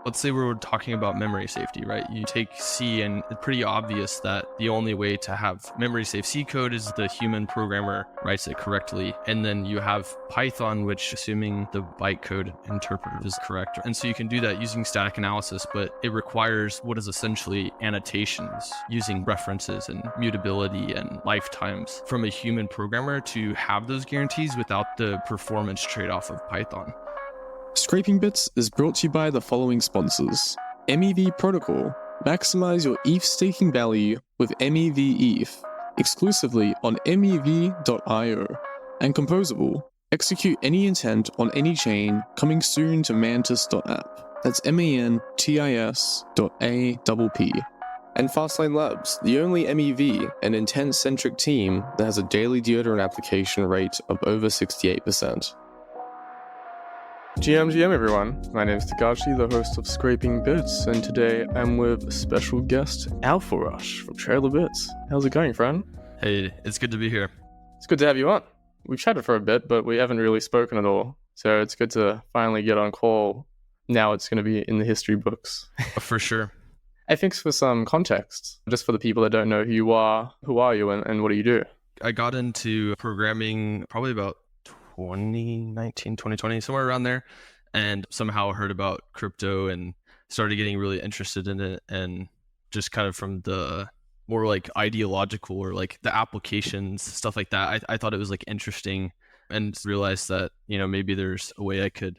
Let's say we're talking about memory safety, right? You take C and it's pretty obvious that the only way to have memory safe C code is the human programmer writes it correctly. And then you have Python, which assuming the bytecode interpreter is correct. And so you can do that using static analysis, but it requires what is essentially annotations using references and mutability and lifetimes from a human programmer to have those guarantees without the performance trade-off of Python. Scraping Bits is brought to you by the following sponsors. MEV Protocol. Maximize your ETH staking value with MEV ETH, exclusively on mev.io. And Composable. Execute any intent on any chain, coming soon to mantis.app. That's mantis.app. And Fastlane Labs, the only MEV and intent-centric team that has a daily deodorant application rate of over 68%. GM everyone, my name is Tagachi, the host of Scraping Bits, and today I'm with special guest AlphaRush from Trailer Bits. How's it going, friend? Hey, it's good to be here. It's good to have you on. We've chatted for a bit, but we haven't really spoken at all, so it's good to finally get on call. Now it's going to be in the history books. For sure. I think for some context, just for the people that don't know who you are you and what do you do? I got into programming probably about 2019, 2020, somewhere around there, and somehow heard about crypto and started getting really interested in it. And just kind of from the more like ideological or like the applications, stuff like that, I thought it was like interesting and realized that, you know, maybe there's a way I could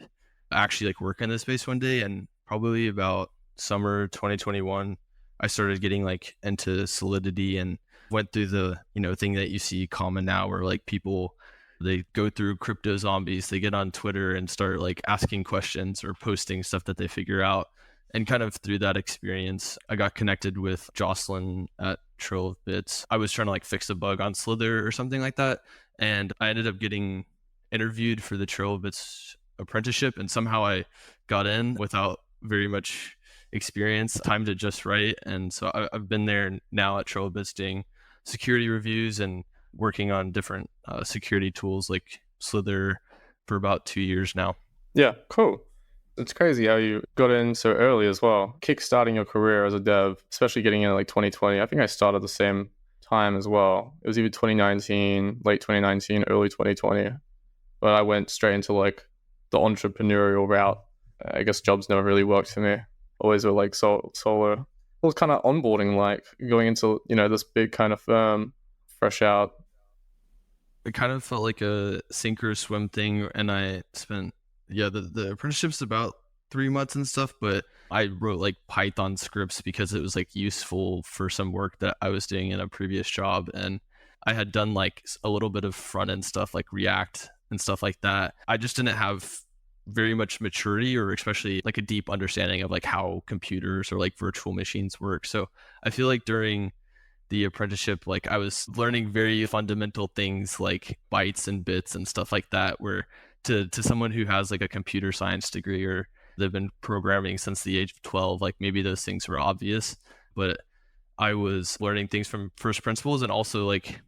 actually like work in this space one day. And probably about summer 2021, I started getting like into Solidity and went through the, you know, thing that you see common now where like people, they go through crypto zombies, they get on Twitter and start like asking questions or posting stuff that they figure out. And kind of through that experience, I got connected with Jocelyn at Trail of Bits. I was trying to like fix a bug on Slither or something like that. And I ended up getting interviewed for the Trail of Bits apprenticeship. And somehow I got in without very much experience, timed it just right. And so I've been there now at Trail of Bits doing security reviews and working on different security tools like Slither for about 2 years now. Yeah, cool. It's crazy how you got in so early as well. Kickstarting your career as a dev, especially getting in like 2020. I think I started the same time as well. It was either 2019, late 2019, early 2020. But I went straight into like the entrepreneurial route. I guess jobs never really worked for me. Always were like solo. It was kind of onboarding, like going into, you know, this big kind of firm, fresh out. It kind of felt like a sink or swim thing, and I spent the apprenticeship's about 3 months and stuff, but I wrote like Python scripts because it was like useful for some work that I was doing in a previous job, and I had done like a little bit of front end stuff like React and stuff like that. I just didn't have very much maturity or especially like a deep understanding of like how computers or like virtual machines work. So I feel like during the apprenticeship, like I was learning very fundamental things like bytes and bits and stuff like that, where to someone who has like a computer science degree or they've been programming since the age of 12, like maybe those things were obvious, but I was learning things from first principles and also like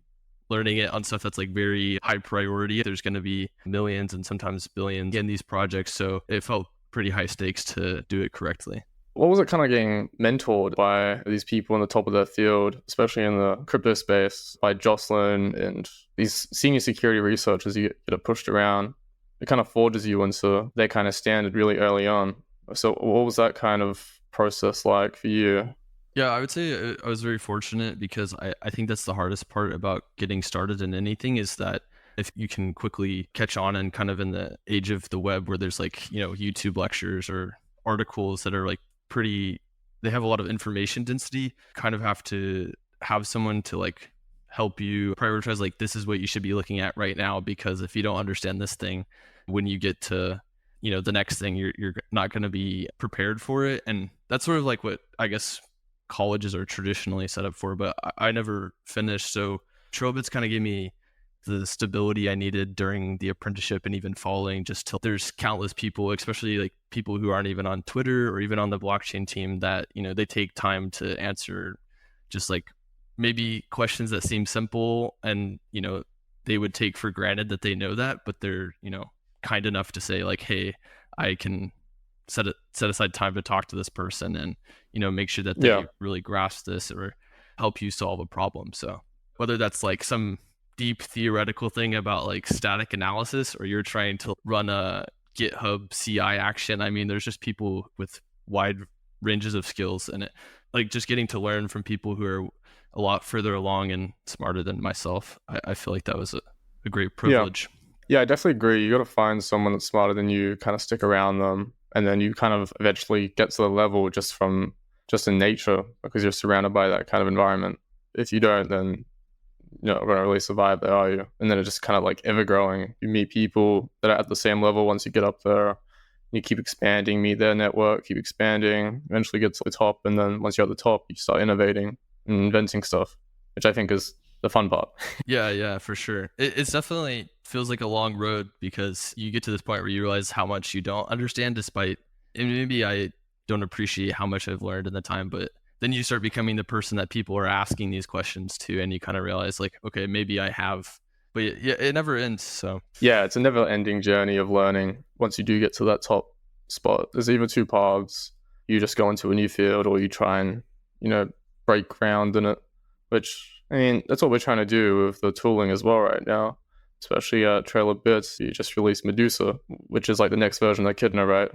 learning it on stuff that's like very high priority. There's going to be millions and sometimes billions in these projects. So it felt pretty high stakes to do it correctly. What was it kind of getting mentored by these people in the top of their field, especially in the crypto space, by Jocelyn and these senior security researchers you get pushed around? It kind of forges you into their kind of standard really early on. So what was that kind of process like for you? Yeah, I would say I was very fortunate because I think that's the hardest part about getting started in anything is that if you can quickly catch on and kind of in the age of the web where there's like, you know, YouTube lectures or articles that are like they have a lot of information density, kind of have to have someone to like help you prioritize like this is what you should be looking at right now, because if you don't understand this thing, when you get to, you know, the next thing, you're not going to be prepared for it. And that's sort of like what I guess colleges are traditionally set up for, but I never finished. So Trail of Bits kind of gave me the stability I needed during the apprenticeship and even following, just till there's countless people, especially like people who aren't even on Twitter or even on the blockchain team that, you know, they take time to answer just like maybe questions that seem simple and, you know, they would take for granted that they know that, but they're, you know, kind enough to say like, hey, I can set aside time to talk to this person and, make sure that Yeah. they really grasp this or help you solve a problem. So whether that's like some deep theoretical thing about like static analysis, or you're trying to run a GitHub CI action, I mean, there's just people with wide ranges of skills, and it like just getting to learn from people who are a lot further along and smarter than myself. I feel like that was a great Yeah. privilege. Yeah, I definitely agree. You got to find someone that's smarter than you, kind of stick around them, and then you kind of eventually get to the level just in nature because you're surrounded by that kind of environment. If you don't, then you're not going to really survive there, are you? And then it's just kind of like ever growing. You meet people that are at the same level once you get up there. You keep expanding, meet their network, keep expanding, eventually get to the top. And then once you're at the top, you start innovating and inventing stuff, which I think is the fun part. Yeah, for sure. It's definitely feels like a long road because you get to this point where you realize how much you don't understand, despite, and maybe I don't appreciate how much I've learned in the time, but then you start becoming the person that people are asking these questions to, and you kind of realize like, okay, maybe I have, but yeah, it never ends. So Yeah, it's a never ending journey of learning. Once you do get to that top spot, there's either two paths. You just go into a new field or you try and, break ground in it, which, I mean, that's what we're trying to do with the tooling as well right now, especially at Trail of Bits. You just released Medusa, which is like the next version of Echidna, right?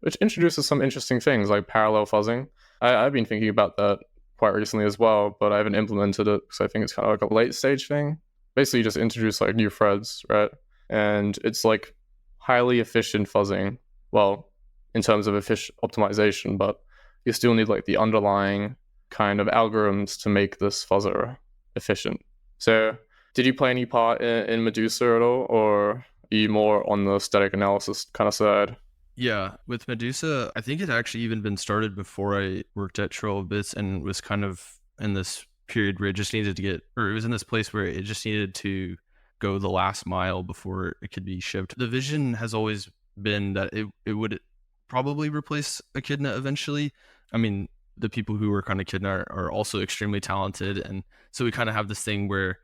Which introduces some interesting things like parallel fuzzing. I've been thinking about that quite recently as well, but I haven't implemented it because I think it's kind of like a late stage thing. Basically, you just introduce like new threads, right? And it's like highly efficient fuzzing. Well, in terms of efficient optimization, but you still need like the underlying kind of algorithms to make this fuzzer efficient. So, did you play any part in Medusa at all, or are you more on the static analysis kind of side? yeah, with Medusa, I think it actually even been started before I worked at Trail of Bits, and was kind of in this period where it just needed to get, or it was in this place where it just needed to go the last mile before it could be shipped. The vision has always been that it would probably replace Echidna eventually. I mean, the people who work on Echidna are also extremely talented, and so we kind of have this thing where,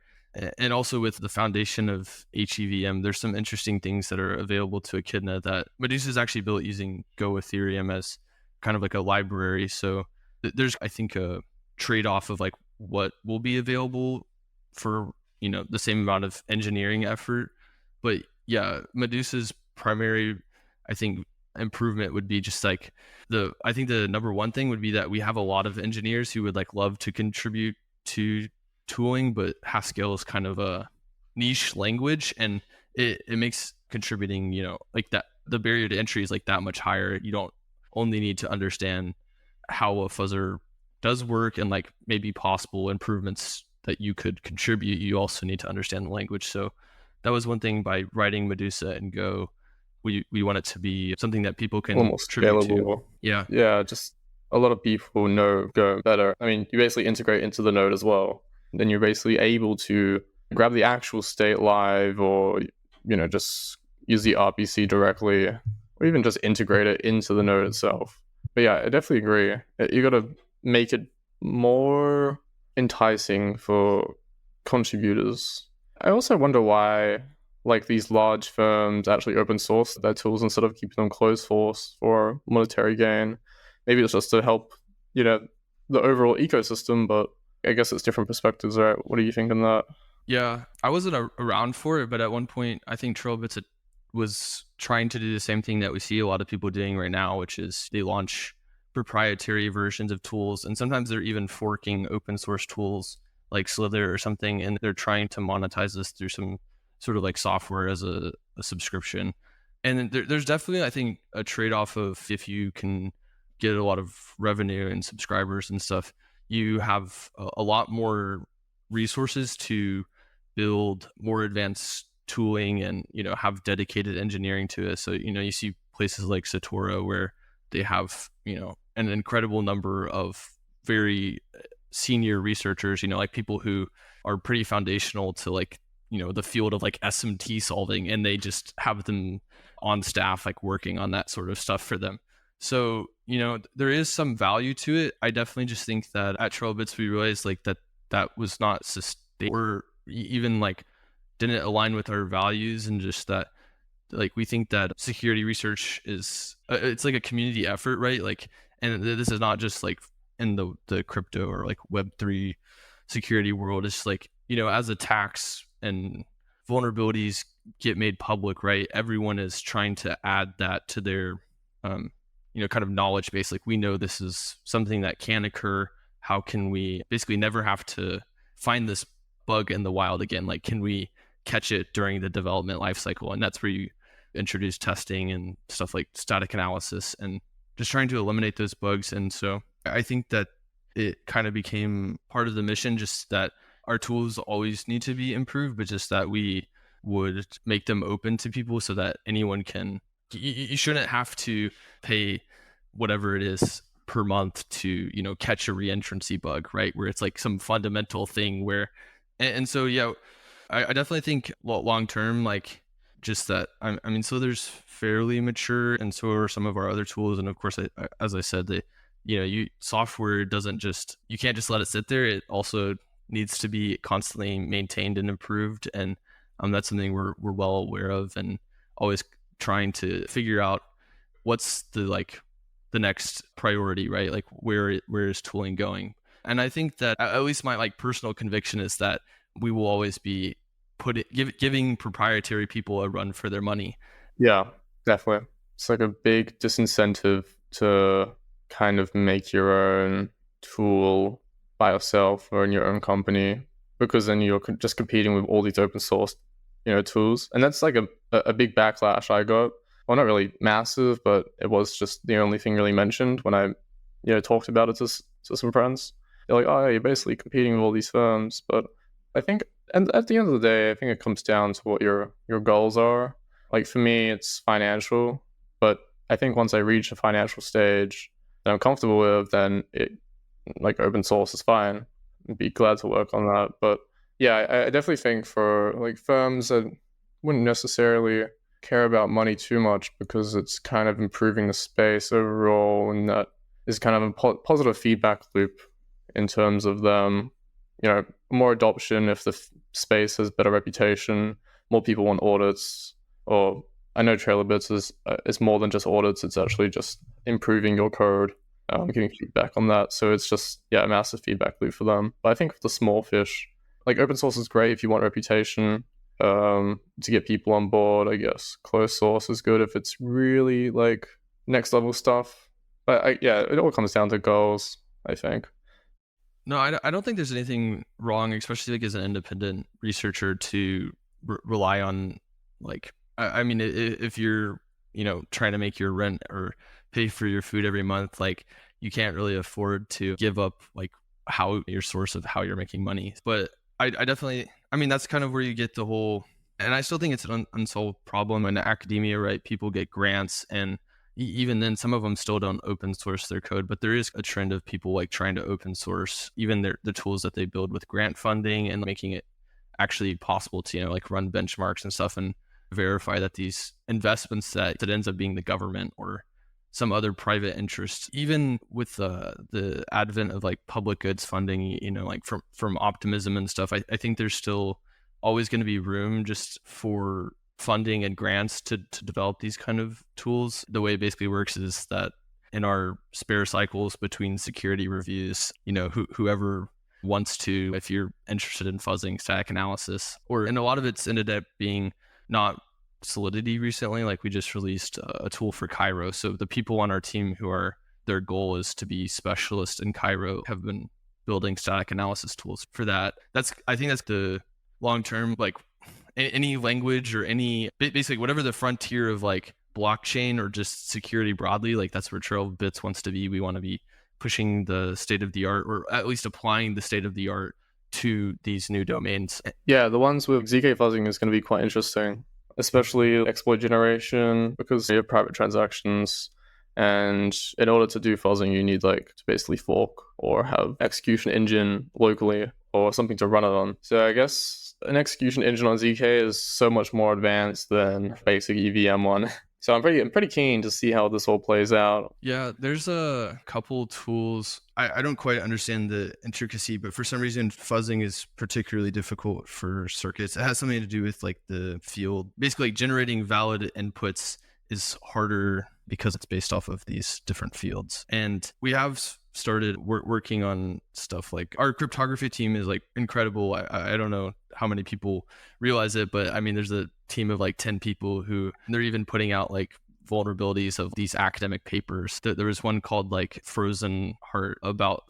and also with the foundation of HEVM, there's some interesting things that are available to Echidna that Medusa is actually built using Go Ethereum as kind of like a library. So there's, I think, a trade-off of like what will be available for, the same amount of engineering effort. But yeah, Medusa's primary, I think, improvement would be just like I think the number one thing would be that we have a lot of engineers who would like love to contribute to tooling, but Haskell is kind of a niche language, and it makes contributing, like that, the barrier to entry is like that much higher. You don't only need to understand how a fuzzer does work and like maybe possible improvements that you could contribute. You also need to understand the language. So that was one thing. By writing Medusa and Go, we want it to be something that people can Almost contribute to. scalable. Yeah. Yeah, just a lot of people know Go better. I mean, you basically integrate into the node as well. Then you're basically able to grab the actual state live, or just use the RPC directly, or even just integrate it into the node itself. But yeah, I definitely agree. You got to make it more enticing for contributors. I also wonder why like these large firms actually open source their tools instead of keeping them closed source for monetary gain. Maybe it's just to help, the overall ecosystem, but I guess it's different perspectives, right? What do you think on that? Yeah, I wasn't around for it, but at one point, I think Trailbits was trying to do the same thing that we see a lot of people doing right now, which is they launch proprietary versions of tools, and sometimes they're even forking open source tools like Slither or something, and they're trying to monetize this through some sort of like software as a subscription. And there's definitely, I think, a trade-off of if you can get a lot of revenue and subscribers and stuff, you have a lot more resources to build more advanced tooling and have dedicated engineering to it. So you see places like Satora where they have an incredible number of very senior researchers, like people who are pretty foundational to like the field of like SMT solving, and they just have them on staff like working on that sort of stuff for them. So there is some value to it. I definitely just think that at Trailbits we realized like that was not sustainable, or even like didn't align with our values, and just that Like we think that security research is it's like a community effort, right? Like, and this is not just like in the crypto or like Web3 security world. It's like, as attacks and vulnerabilities get made public, right? Everyone is trying to add that to their kind of knowledge base. Like we know this is something that can occur. How can we basically never have to find this bug in the wild again? Like, can we catch it during the development lifecycle? And that's where you introduce testing and stuff like static analysis and just trying to eliminate those bugs. And so I think that it kind of became part of the mission, just that our tools always need to be improved, but just that we would make them open to people so that anyone can, you shouldn't have to pay whatever it is per month to, catch a reentrancy bug, right? Where it's like some fundamental thing where, and so, yeah, I definitely think long term, like just that, I mean, so there's fairly mature, and so are some of our other tools. And of course, as I said, software doesn't just, you can't just let it sit there. It also needs to be constantly maintained and improved. And that's something we're well aware of, and always trying to figure out what's the next priority, right? Like where is tooling going? And I think that at least my like personal conviction is that we will always be giving proprietary people a run for their money. Yeah, definitely. It's like a big disincentive to kind of make your own tool by yourself or in your own company, because then you're just competing with all these open source, tools. And that's like a big backlash I got. Well, not really massive, but it was just the only thing really mentioned when I, talked about it to some friends. They're like, oh, yeah, you're basically competing with all these firms. But I think, and at the end of the day, I think it comes down to what your goals are. Like for me, it's financial, but I think once I reach a financial stage that I'm comfortable with, then like open source is fine. I'd be glad to work on that. But yeah, I definitely think for like firms that wouldn't necessarily care about money too much, because it's kind of improving the space overall, and that is kind of a positive feedback loop in terms of them, more adoption if the space has better reputation, more people want audits. Or I know TrailerBits is more than just audits, it's actually just improving your code, getting feedback on that. So it's just, a massive feedback loop for them. But I think for the small fish, like open source is great if you want reputation, to get people on board. I guess closed source is good if it's really like next level stuff. But it all comes down to goals, I think. No, I don't think there's anything wrong, especially like as an independent researcher, to rely on like, I mean, if you're, trying to make your rent or pay for your food every month, like you can't really afford to give up like how your source of how you're making money. But I definitely, I mean, that's kind of where you get the whole, and I still think it's an unsolved problem in academia, right? People get grants, and even then some of them still don't open source their code, but there is a trend of people like trying to open source even the tools that they build with grant funding, and making it actually possible to, like run benchmarks and stuff and verify that these investments that ends up being the government or some other private interest, even with the advent of like public goods funding, like from optimism and stuff, I think there's still always going to be room just for funding and grants to develop these kind of tools. The way it basically works is that in our spare cycles between security reviews, whoever wants to, if you're interested in fuzzing, static analysis, and a lot of it's ended up being not Solidity recently. Like we just released a tool for Cairo. So the people on our team who are, their goal is to be specialists in Cairo, have been building static analysis tools for that. I think that's the long term, like any language or any, basically whatever the frontier of like blockchain or just security broadly, like that's where TrailBits wants to be. We want to be pushing the state of the art, or at least applying the state of the art to these new domains. Yeah, the ones with ZK fuzzing is going to be quite interesting, especially exploit generation, because you have private transactions. And in order to do fuzzing, you need like to basically fork or have execution engine locally or something to run it on. So I guess an execution engine on ZK is so much more advanced than basic EVM one. So I'm pretty keen to see how this all plays out. Yeah, there's a couple tools. I don't quite understand the intricacy, but for some reason, fuzzing is particularly difficult for circuits. It has something to do with like the field. Basically, like generating valid inputs is harder because it's based off of these different fields. And we have started working on stuff like our cryptography team is like incredible. I don't know how many people realize it, but I mean, there's a team of like 10 people who they're even putting out like vulnerabilities of these academic papers. There was one called like Frozen Heart about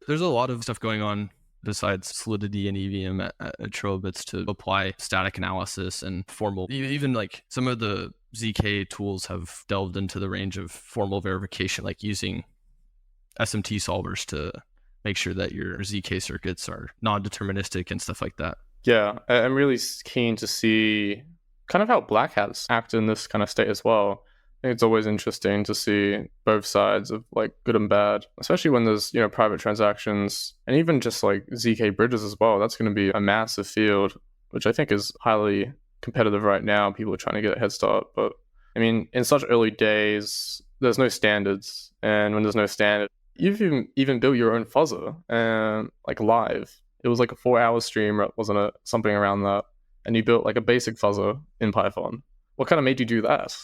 there's a lot of stuff going on besides Solidity and EVM at Trilobits to apply static analysis and formal, even like some of the ZK tools have delved into the range of formal verification, like using SMT solvers to make sure that your ZK circuits are non-deterministic and stuff like that. Yeah, I'm really keen to see kind of how black hats act in this kind of state as well. I think it's always interesting to see both sides of like good and bad, especially when there's, private transactions and even just like ZK bridges as well. That's going to be a massive field, which I think is highly competitive right now. People are trying to get a head start. But I mean, in such early days, there's no standards. And when there's no standard, you've even built your own fuzzer and like live. It was like a 4-hour stream, wasn't it? Something around that. And you built like a basic fuzzer in Python. What kind of made you do that?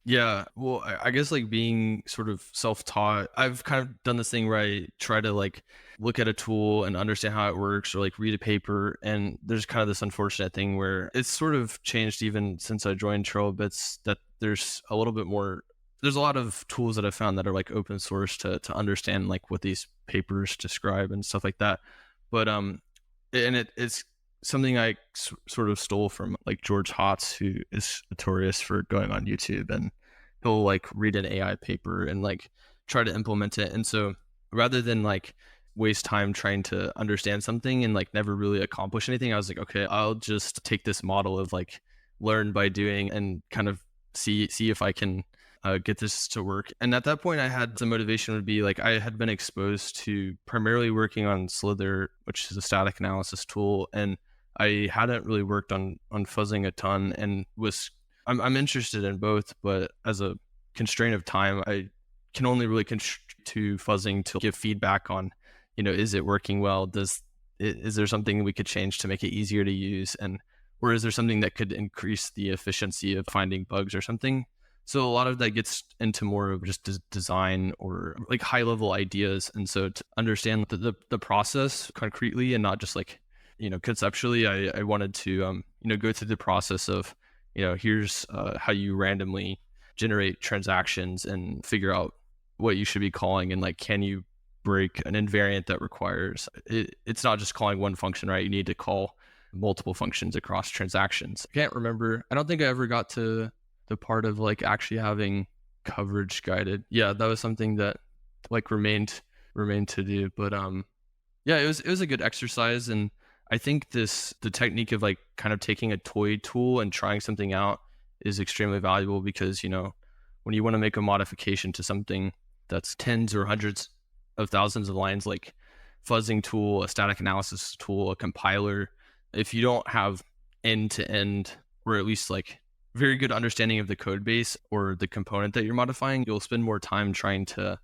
Yeah, well, I guess like being sort of self-taught, I've kind of done this thing where I try to like look at a tool and understand how it works or like read a paper. And there's kind of this unfortunate thing where it's sort of changed even since I joined Trilobits that there's a little bit more, there's a lot of tools that I've found that are like open source to understand like what these papers describe and stuff like that. But and it's something I sort of stole from like George Hotz, who is notorious for going on YouTube and he'll like read an AI paper and like try to implement it. And so rather than like waste time trying to understand something and like never really accomplish anything, I was like, okay, I'll just take this model of like learn by doing and kind of see if I can get this to work. And at that point, I had some motivation would be like I had been exposed to primarily working on Slither, which is a static analysis tool, and I hadn't really worked on fuzzing a ton, and I'm interested in both, but as a constraint of time, I can only really constrain to fuzzing to give feedback on, is it working well? Is there something we could change to make it easier to use, or is there something that could increase the efficiency of finding bugs or something? So a lot of that gets into more of just design or like high level ideas. And so to understand the process concretely and not just like, conceptually, I wanted to, go through the process of, here's how you randomly generate transactions and figure out what you should be calling. And like, can you break an invariant that requires it's not just calling one function, right? You need to call multiple functions across transactions. I can't remember. I don't think I ever got to the part of like actually having coverage guided. Yeah, that was something that like remained to do. But yeah, it was a good exercise. And I think the technique of like kind of taking a toy tool and trying something out is extremely valuable because, when you want to make a modification to something that's tens or hundreds of thousands of lines, like fuzzing tool, a static analysis tool, a compiler, if you don't have end to end, or at least like very good understanding of the code base or the component that you're modifying, you'll spend more time trying to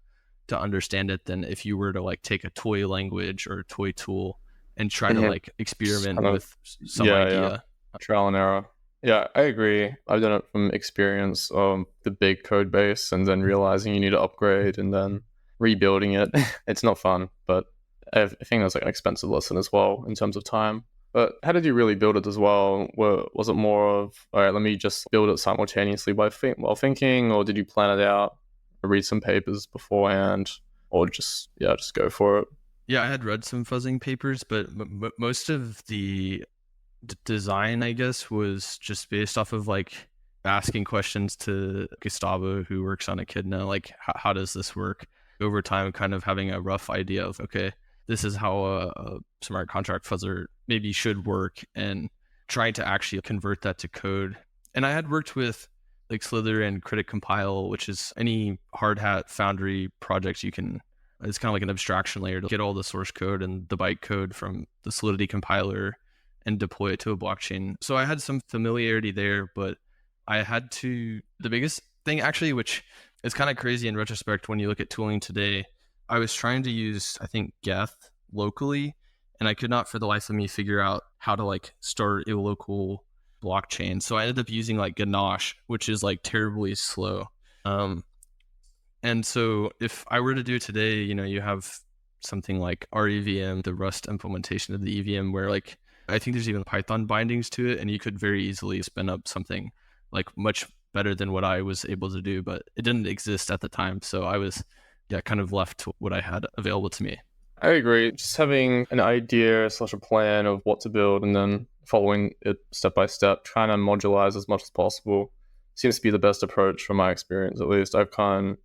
understand it than if you were to like take a toy language or a toy tool and try to like experiment with some idea. Yeah. Trial and error. Yeah, I agree. I've done it from experience of the big code base and then realizing you need to upgrade and then rebuilding it. It's not fun, but I think that's like an expensive lesson as well in terms of time. But how did you really build it as well? Was it more of, all right, let me just build it simultaneously while thinking, or did you plan it out, read some papers beforehand, or just go for it? Yeah, I had read some fuzzing papers, but most of the design, I guess, was just based off of like asking questions to Gustavo, who works on Echidna, like how does this work? Over time, kind of having a rough idea of, okay, this is how a smart contract fuzzer maybe should work, and trying to actually convert that to code. And I had worked with like Slither and Critic Compile, which is any hard hat Foundry project you can, it's kind of like an abstraction layer to get all the source code and the bytecode from the Solidity compiler and deploy it to a blockchain. So I had some familiarity there, but I had to, the biggest thing actually, which is kind of crazy in retrospect when you look at tooling today, I was trying to use, I think, Geth locally, and I could not for the life of me figure out how to like start a local blockchain. So I ended up using like Ganache, which is like terribly slow. Um, and so if I were to do it today, you have something like REVM, the Rust implementation of the EVM, where like I think there's even Python bindings to it, and you could very easily spin up something like much better than what I was able to do, but it didn't exist at the time. So I was, kind of left to what I had available to me. I agree. Just having an idea slash a plan of what to build and then following it step by step, trying to modularize as much as possible seems to be the best approach from my experience, at least. I've done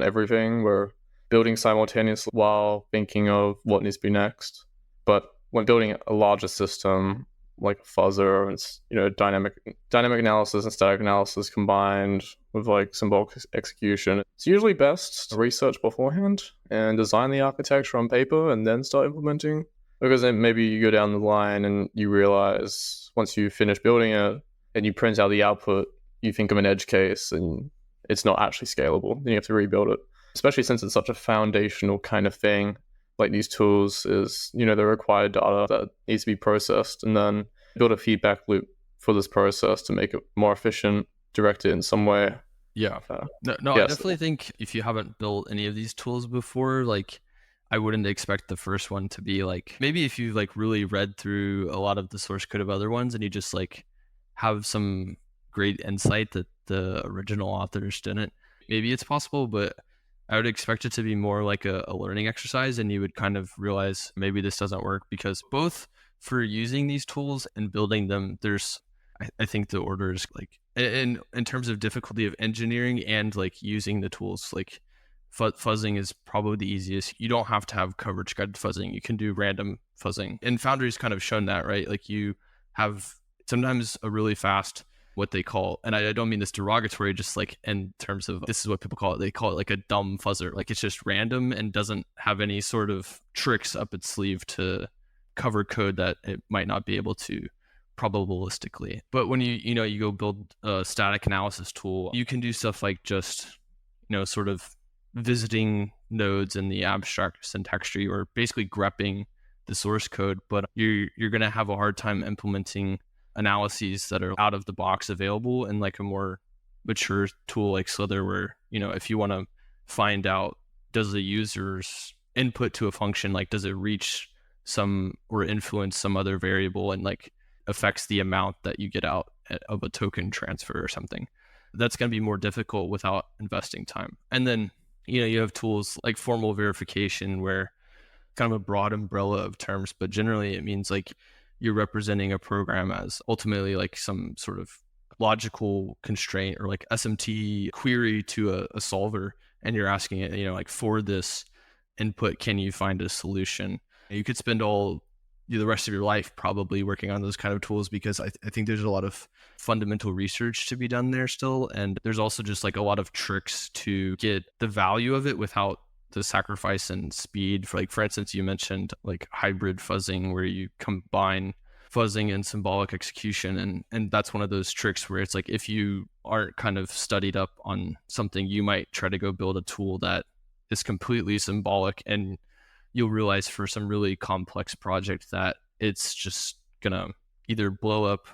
everything. We're building simultaneously while thinking of what needs to be next. But when building a larger system like a fuzzer, it's dynamic analysis and static analysis combined with like symbolic execution. It's usually best to research beforehand and design the architecture on paper and then start implementing. Because then maybe you go down the line and you realize once you finish building it and you print out the output, you think of an edge case and it's not actually scalable. Then you have to rebuild it, especially since it's such a foundational kind of thing. Like these tools is, the required data that needs to be processed and then build a feedback loop for this process to make it more efficient, direct it in some way. Yeah. No, I definitely think if you haven't built any of these tools before, like I wouldn't expect the first one to be like, maybe if you like really read through a lot of the source code of other ones and you just like have some great insight that the original authors didn't, maybe it's possible, but I would expect it to be more like a learning exercise, and you would kind of realize maybe this doesn't work, because both for using these tools and building them, there's, I think the order is like, in terms of difficulty of engineering and like using the tools, like fuzzing is probably the easiest. You don't have to have coverage guided fuzzing. You can do random fuzzing. And Foundry's kind of shown that, right? Like you have sometimes a really fast, what they call, and I don't mean this derogatory, just like in terms of this is what people call it. They call it like a dumb fuzzer. Like it's just random and doesn't have any sort of tricks up its sleeve to cover code that it might not be able to probabilistically. But when you go build a static analysis tool, you can do stuff like just, sort of visiting nodes in the abstract syntax tree, or basically grepping the source code, but you're going to have a hard time implementing analyses that are out of the box available in like a more mature tool like Slither, where if you want to find out, does the user's input to a function, like does it reach some or influence some other variable and like affects the amount that you get out of a token transfer or something, that's going to be more difficult without investing time. And then you have tools like formal verification, where kind of a broad umbrella of terms, but generally it means like you're representing a program as ultimately like some sort of logical constraint or like SMT query to a solver, and you're asking it, like for this input, can you find a solution? You could spend all the rest of your life probably working on those kind of tools, because I think there's a lot of fundamental research to be done there still, and there's also just like a lot of tricks to get the value of it without the sacrifice and speed. For instance, you mentioned like hybrid fuzzing, where you combine fuzzing and symbolic execution, and that's one of those tricks where it's like if you aren't kind of studied up on something, you might try to go build a tool that is completely symbolic, and you'll realize for some really complex project that it's just gonna either blow up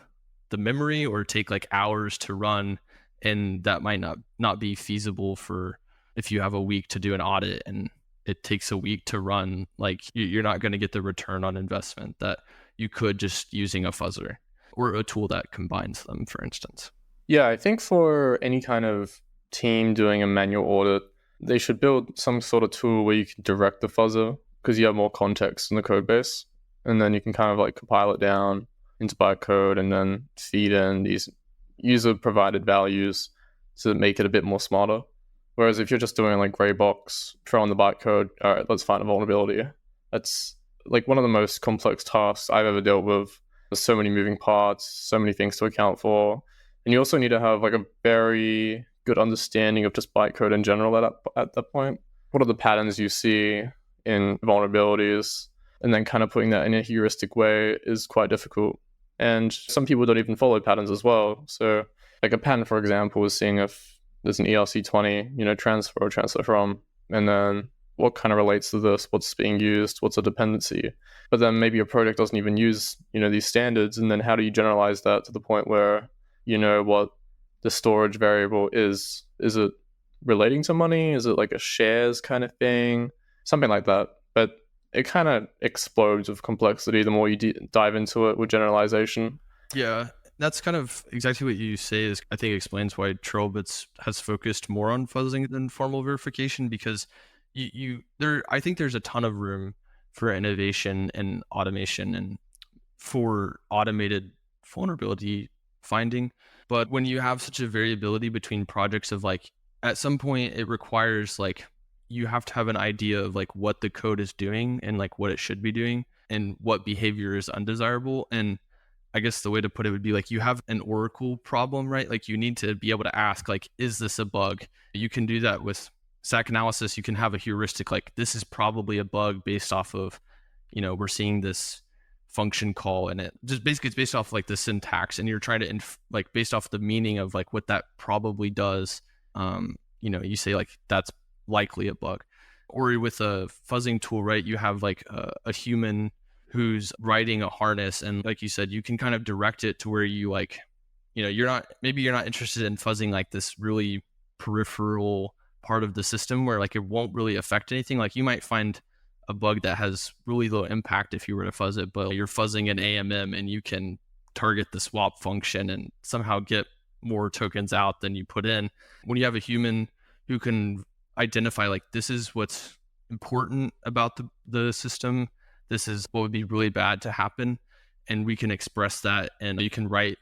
the memory or take like hours to run, and that might not be feasible for if you have a week to do an audit and it takes a week to run. Like you're not going to get the return on investment that you could just using a fuzzer or a tool that combines them, for instance. Yeah, I think for any kind of team doing a manual audit, they should build some sort of tool where you can direct the fuzzer, because you have more context in the code base, and then you can kind of like compile it down into bytecode and then feed in these user provided values to make it a bit more smarter. Whereas if you're just doing like gray box, throw on the bytecode, all right, let's find a vulnerability. That's like one of the most complex tasks I've ever dealt with. There's so many moving parts, so many things to account for. And you also need to have like a very good understanding of just bytecode in general at that point. What are the patterns you see in vulnerabilities? And then kind of putting that in a heuristic way is quite difficult. And some people don't even follow patterns as well. So Like a pen, for example, is seeing if there's an ERC20, transfer or transfer from, and then what kind of relates to this, what's being used, what's a dependency. But then maybe a project doesn't even use, these standards, and then how do you generalize that to the point where you know what the storage variable is? Is it relating to money? Is it like a shares kind of thing? Something like that. But it kind of explodes with complexity the more you dive into it with generalization. Yeah, that's kind of exactly what you say is, I think, explains why Trailbits has focused more on fuzzing than formal verification, because I think there's a ton of room for innovation and automation and for automated vulnerability finding. But when you have such a variability between projects of like, at some point it requires like, you have to have an idea of like what the code is doing and like what it should be doing and what behavior is undesirable. And I guess the way to put it would be like, you have an Oracle problem, right? Like you need to be able to ask like, is this a bug? You can do that with stack analysis. You can have a heuristic like, this is probably a bug based off of, we're seeing this function call, and it just basically it's based off like the syntax, and you're trying to like based off the meaning of like what that probably does. You say like that's likely a bug. Or with a fuzzing tool, right? You have like a human who's writing a harness, and like you said, you can kind of direct it to where you like, you're not interested in fuzzing like this really peripheral part of the system where like it won't really affect anything. Like you might find a bug that has really low impact if you were to fuzz it, but you're fuzzing an AMM and you can target the swap function and somehow get more tokens out than you put in. When you have a human who can identify like, this is what's important about the system, this is what would be really bad to happen, and we can express that, and you can write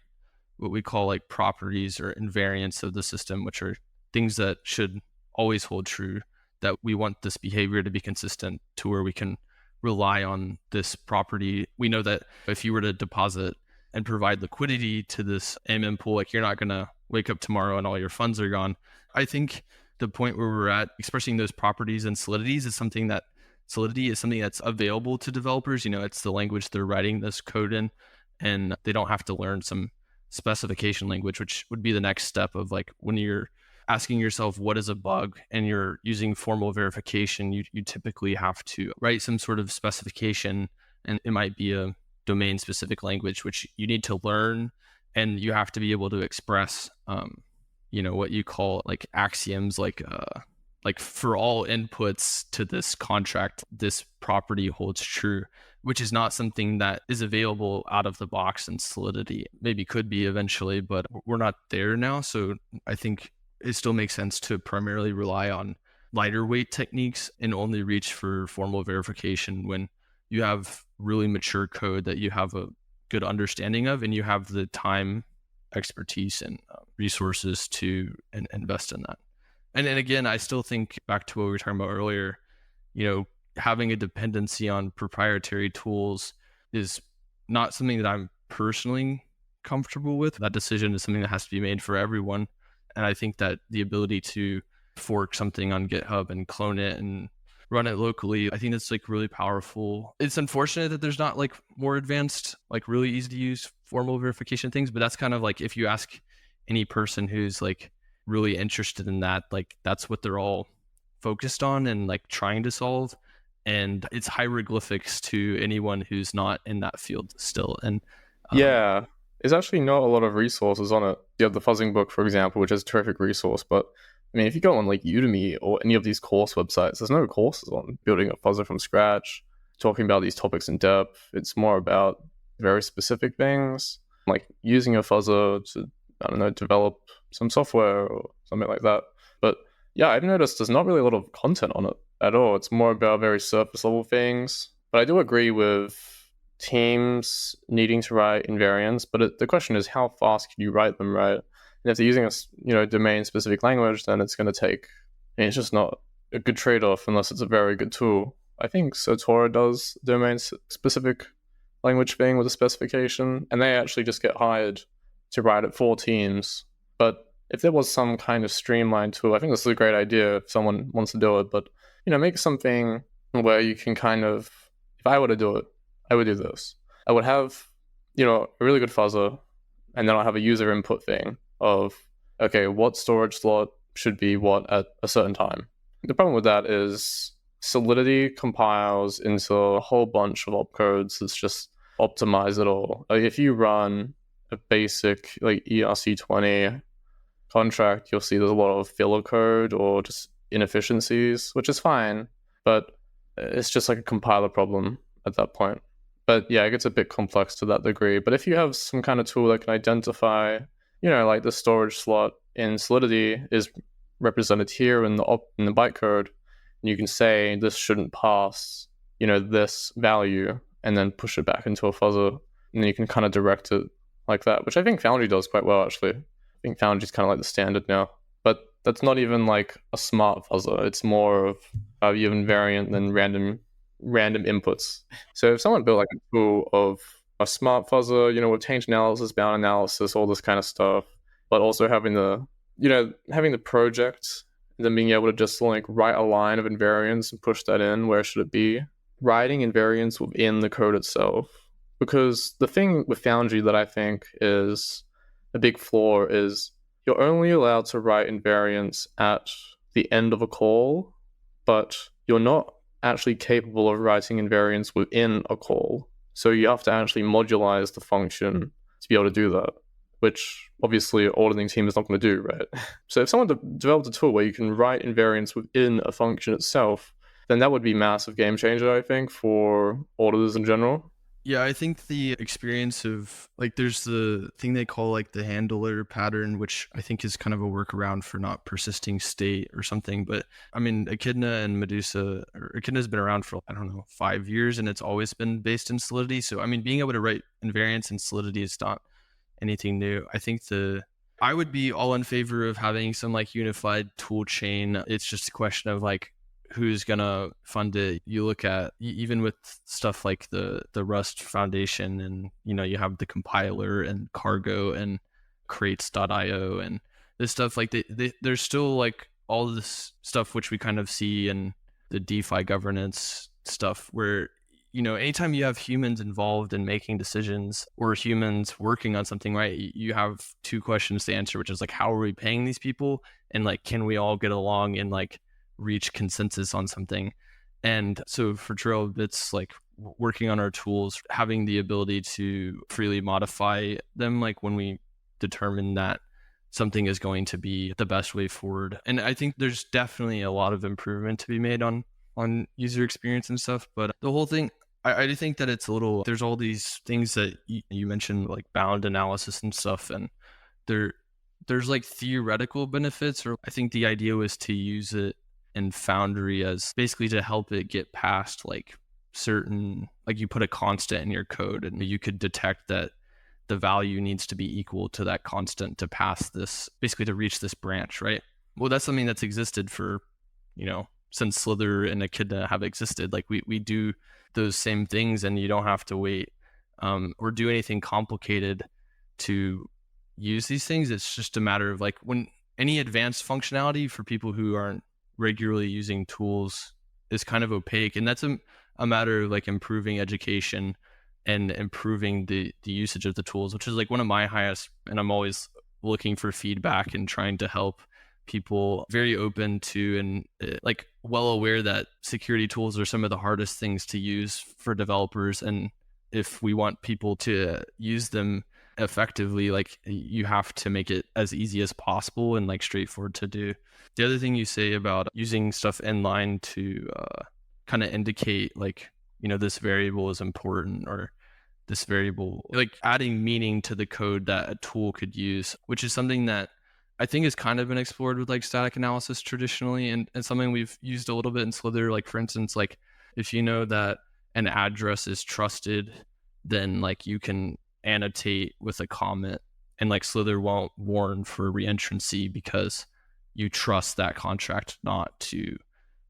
what we call like properties or invariants of the system, which are things that should always hold true, that we want this behavior to be consistent to where we can rely on this property. We know that if you were to deposit and provide liquidity to this AMM pool, like you're not going to wake up tomorrow and all your funds are gone. I think the point where we're at expressing those properties and solidity is something that's available to developers. It's the language they're writing this code in, and they don't have to learn some specification language, which would be the next step of like, when you're asking yourself what is a bug and you're using formal verification, you typically have to write some sort of specification, and it might be a domain specific language which you need to learn, and you have to be able to express what you call like axioms, like for all inputs to this contract, this property holds true, which is not something that is available out of the box in Solidity. Maybe could be eventually, but we're not there now. So I think it still makes sense to primarily rely on lighter weight techniques and only reach for formal verification when you have really mature code that you have a good understanding of, and you have the time, expertise, and resources to invest in that. And then again, I still think back to what we were talking about earlier, having a dependency on proprietary tools is not something that I'm personally comfortable with. That decision is something that has to be made for everyone. And I think that the ability to fork something on GitHub and clone it and run it locally, I think that's like really powerful. It's unfortunate that there's not like more advanced, like really easy to use formal verification things, but that's kind of like, if you ask any person who's like really interested in that, like that's what they're all focused on and like trying to solve. And it's hieroglyphics to anyone who's not in that field still. And yeah, there's actually not a lot of resources on it. You have the fuzzing book, for example, which is a terrific resource. But I mean, if you go on like Udemy or any of these course websites, there's no courses on building a fuzzer from scratch, talking about these topics in depth. It's more about very specific things, like using a fuzzer to, I don't know, develop some software or something like that. But yeah, I've noticed there's not really a lot of content on it at all. It's more about very surface level things. But I do agree with teams needing to write invariants, but the question is, how fast can you write them, right? And if they're using a domain specific language, then it's going to take, it's just not a good trade-off unless it's a very good tool. I think Sotora does domain specific language thing with a specification, and they actually just get hired to write it for teams. But if there was some kind of streamlined tool, I think this is a great idea if someone wants to do it, but make something where you can kind of, if I were to do it, I would do this. I would have, a really good fuzzer, and then I'll have a user input thing of, okay, what storage slot should be what at a certain time. The problem with that is Solidity compiles into a whole bunch of opcodes that's just optimize it all. Like if you run a basic like ERC20 contract, you'll see there's a lot of filler code or just inefficiencies, which is fine, but it's just like a compiler problem at that point. But yeah, it gets a bit complex to that degree. But if you have some kind of tool that can identify, like the storage slot in Solidity is represented here in the bytecode, and you can say this shouldn't pass, this value, and then push it back into a fuzzer, and then you can kind of direct it like that, which I think Foundry does quite well, actually. I think Foundry's kind of like the standard now. But that's not even like a smart fuzzer. It's more of you have invariant than random inputs. So if someone built like a tool of a smart fuzzer, with change analysis, bound analysis, all this kind of stuff, but also having the project, and then being able to just like write a line of invariants and push that in, where should it be? Writing invariants within the code itself. Because the thing with Foundry that I think is a big flaw is you're only allowed to write invariants at the end of a call, but you're not actually capable of writing invariants within a call. So you have to actually modularize the function to be able to do that, which obviously an auditing team is not going to do, right? So if someone developed a tool where you can write invariants within a function itself, then that would be a massive game changer, I think, for auditors in general. Yeah, I think the experience of like there's the thing they call like the handler pattern, which I think is kind of a workaround for not persisting state or something. But I mean, Echidna and Medusa, or Echidna's been around for, I don't know, 5 years, and it's always been based in Solidity. So I mean, being able to write invariants in Solidity is not anything new. I think I would be all in favor of having some like unified tool chain. It's just a question of like who's gonna fund it. You look at even with stuff like the Rust Foundation, and you have the compiler and Cargo and crates.io and this stuff, like there's still like all this stuff which we kind of see in the DeFi governance stuff, where anytime you have humans involved in making decisions or humans working on something, right, you have two questions to answer, which is like, how are we paying these people, and like, can we all get along and like reach consensus on something? And so for TrailBits, like working on our tools, having the ability to freely modify them, like when we determine that something is going to be the best way forward. And I think there's definitely a lot of improvement to be made on user experience and stuff. But the whole thing, I do think that it's there's all these things that you mentioned, like bound analysis and stuff, and there's like theoretical benefits, or I think the idea was to use it in Foundry as basically to help it get past like certain, like you put a constant in your code and you could detect that the value needs to be equal to that constant to pass this, basically to reach this branch, right? Well, that's something that's existed for, since Slither and Echidna have existed. Like we do those same things, and you don't have to wait or do anything complicated to use these things. It's just a matter of like, when any advanced functionality for people who aren't regularly using tools is kind of opaque, and that's a matter of like improving education and improving the usage of the tools, which is like one of my highest, and I'm always looking for feedback and trying to help people, very open to and like well aware that security tools are some of the hardest things to use for developers, and if we want people to use them effectively, like you have to make it as easy as possible and like straightforward to do. The other thing you say about using stuff inline to kind of indicate like, this variable is important, or this variable, like adding meaning to the code that a tool could use, which is something that I think has kind of been explored with like static analysis traditionally, and something we've used a little bit in Slither. Like for instance, like if you know that an address is trusted, then like you can annotate with a comment, and like Slither won't warn for reentrancy because you trust that contract not to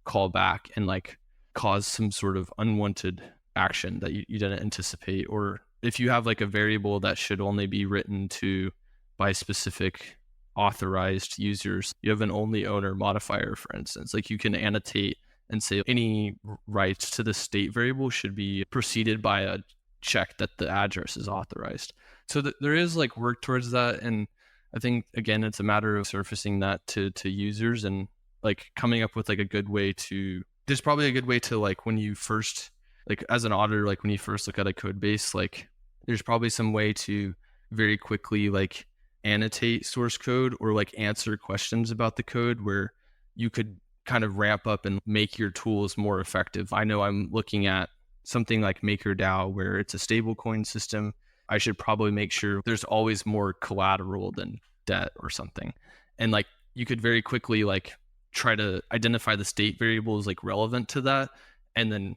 call back and like cause some sort of unwanted action that you didn't anticipate. Or if you have like a variable that should only be written to by specific authorized users, you have an only owner modifier, for instance, like you can annotate and say any rights to the state variable should be preceded by a check that the address is authorized. So there is like work towards that, and I think again, it's a matter of surfacing that to users and like coming up with like a good way to. There's probably a good way to like when you first like as an auditor, like when you first look at a code base, like there's probably some way to very quickly like annotate source code or like answer questions about the code where you could kind of ramp up and make your tools more effective. I know I'm looking at something like MakerDAO where it's a stablecoin system. I should probably make sure there's always more collateral than debt or something. And like you could very quickly like try to identify the state variables like relevant to that and then